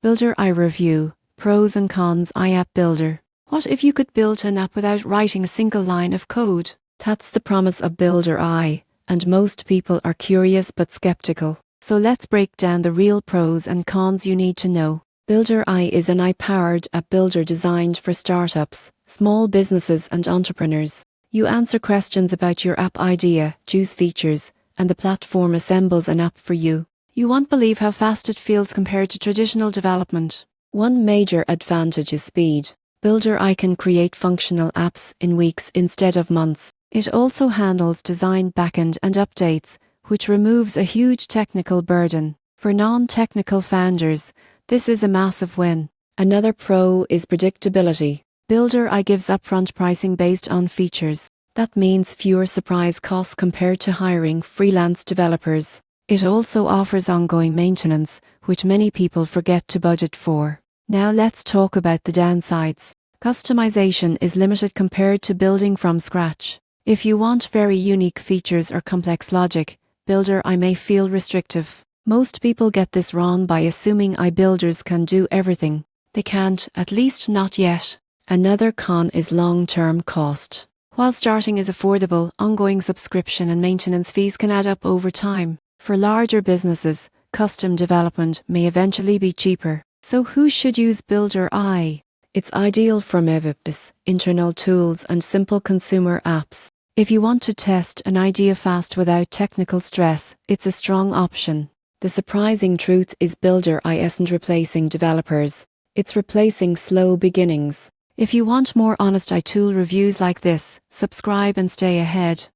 Builder Eye Review, Pros and Cons iApp Builder. What if you could build an app without writing a single line of code? That's the promise of Builder Eye, and most people are curious but skeptical. So let's break down the real pros and cons you need to know. Builder Eye is an AI-powered app builder designed for startups, small businesses and entrepreneurs. You answer questions about your app idea, choose features, and the platform assembles an app for you. You won't believe how fast it feels compared to traditional development. One major advantage is speed. Builder Eye can create functional apps in weeks instead of months. It also handles design backend and updates, which removes a huge technical burden. For non-technical founders, this is a massive win. Another pro is predictability. Builder Eye gives upfront pricing based on features. That means fewer surprise costs compared to hiring freelance developers. It also offers ongoing maintenance, which many people forget to budget for. Now let's talk about the downsides. Customization is limited compared to building from scratch. If you want very unique features or complex logic, Builder Eye may feel restrictive. Most people get this wrong by assuming iBuilders can do everything. They can't, at least not yet. Another con is long-term cost. While starting is affordable, ongoing subscription and maintenance fees can add up over time. For larger businesses, custom development may eventually be cheaper. So who should use Builder Eye? It's ideal for MVPs, internal tools and simple consumer apps. If you want to test an idea fast without technical stress, it's a strong option. The surprising truth is Builder Eye isn't replacing developers. It's replacing slow beginnings. If you want more honest iTool reviews like this, subscribe and stay ahead.